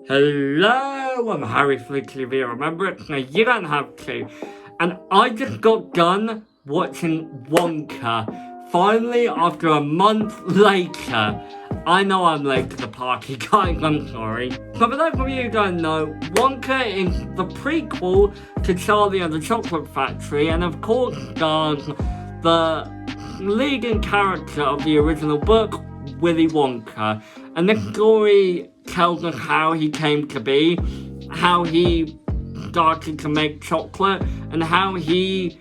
Hello, I'm Harry FleuTV. Remember it? No, you don't have to. And I just got done watching Wonka. Finally, after a month later. I know I'm late to the party, guys, I'm sorry. But for those of you who don't know, Wonka is the prequel to Charlie and the Chocolate Factory, and of course stars the leading character of the original book, Willy Wonka. And this story tells us how he came to be, how he started to make chocolate, and how he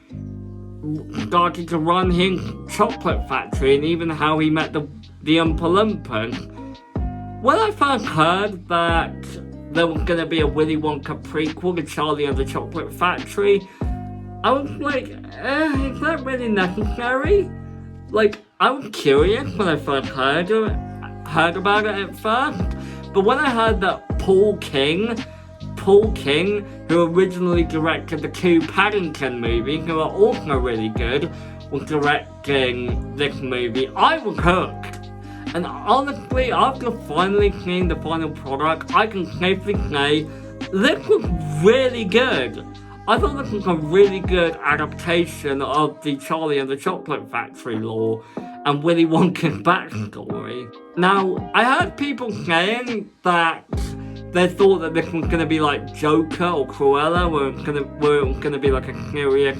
started to run his chocolate factory, and even how he met the Oompa Loompas. When I first heard that there was going to be a Willy Wonka prequel to Charlie and the Chocolate Factory, I was like, is that really necessary? Like, I was curious when I first heard about it at first, but when I heard that Paul King, who originally directed the two Paddington movies, who are also really good, was directing this movie, I was hooked. And honestly, after finally seeing the final product, I can safely say this was really good. I thought this was a really good adaptation of the Charlie and the Chocolate Factory lore and Willy Wonka's backstory. Now, I heard people saying that they thought that this was going to be like Joker or Cruella, where it was going to be like a serious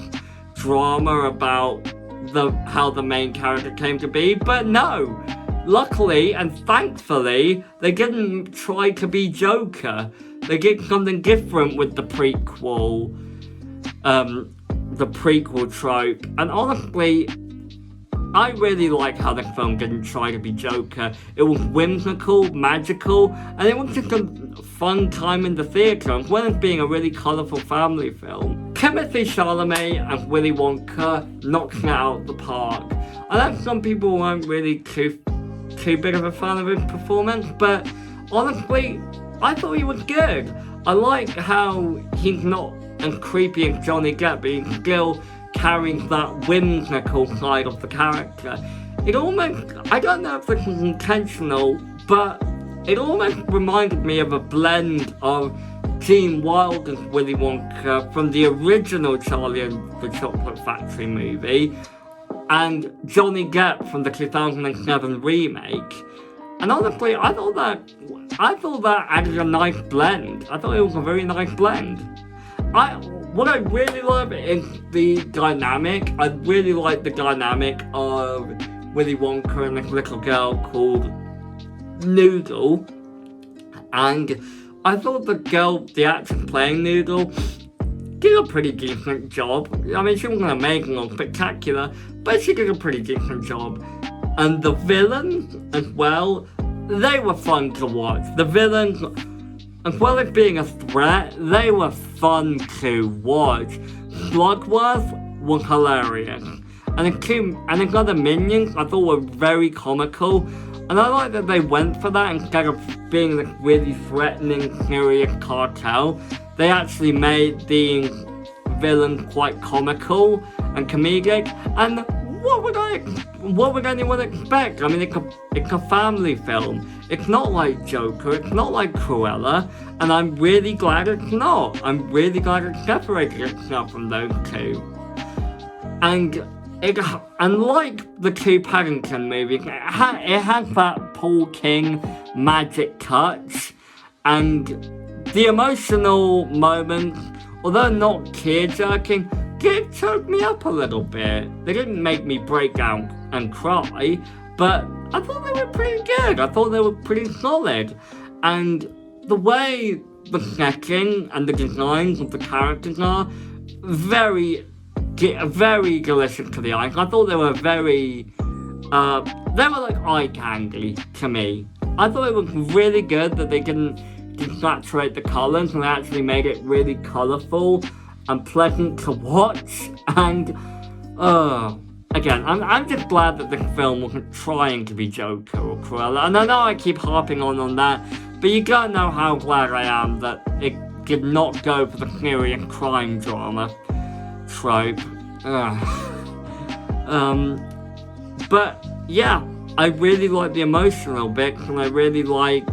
drama about how the main character came to be, but no. Luckily and thankfully, they didn't try to be Joker. They did something different with the prequel trope. And honestly, I really like how the film didn't try to be Joker. It was whimsical, magical, and it was just a fun time in the theatre, as well as being a really colourful family film. Timothée Chalamet and Willy Wonka knocked it out of the park. I know some people weren't really too big of a fan of his performance, but honestly, I thought he was good. I like how he's not as creepy as Johnny Depp, but he still carries that whimsical side of the character. It almost, I don't know if this was intentional, but it almost reminded me of a blend of Gene Wilder's Willy Wonka from the original Charlie and the Chocolate Factory movie, and Johnny Depp from the 2007 remake. And honestly, I thought that added a nice blend. I thought it was a very nice blend. What I really love is the dynamic. I really like the dynamic of Willy Wonka and this little girl called Noodle. And I thought the actress playing Noodle did a pretty decent job. I mean, she wasn't amazing or spectacular, but she did a pretty decent job. And the villains, as well, they were fun to watch. The villains, as well as being a threat, they were fun to watch. Slugworth was hilarious. And the other minions I thought were very comical. And I like that they went for that instead of being this really threatening, serious cartel. They actually made the villain quite comical and comedic, and what would anyone expect? I mean, it's a family film. It's not like Joker, it's not like Cruella, and I'm really glad it's not. I'm really glad it separated itself from those two. And like the two Paddington movies, it has that Paul King magic touch, and the emotional moments, although not tear-jerking, did choke me up a little bit. They didn't make me break down and cry, but I thought they were pretty good. I thought they were pretty solid. And the way the setting and the designs of the characters are, very delicious to the eyes. I thought they were they were like eye candy to me. I thought it was really good that they didn't desaturate the colours and they actually made it really colourful and pleasant to watch. And again, I'm just glad that the film wasn't trying to be Joker or Cruella. And I know I keep harping on that, but you gotta know how glad I am that it did not go for the serious crime drama trope. But yeah, I really like the emotional bits, and I really like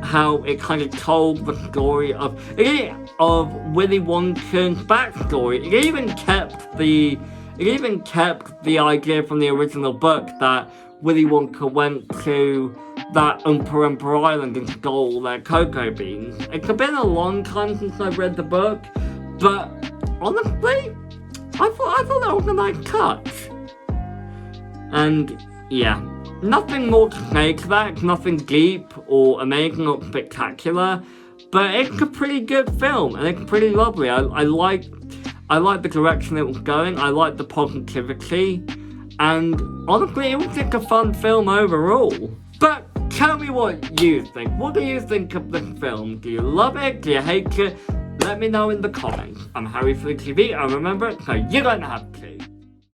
how it kind of told the story of Willy Wonka's backstory. It even kept the idea from the original book that Willy Wonka went to that Oompa Island and stole their cocoa beans. It's been a long time since I've read the book, but honestly, I thought that was a nice touch. And yeah, nothing more to say to that. It's nothing deep or amazing or spectacular, but it's a pretty good film and it's pretty lovely. I like the direction it was going. I like the positivity, and honestly, it was just a fun film overall. But tell me what you think. What do you think of this film? Do you love it? Do you hate it? Let me know in the comments. I'm Harry FleuTV, and remember, so you don't have to.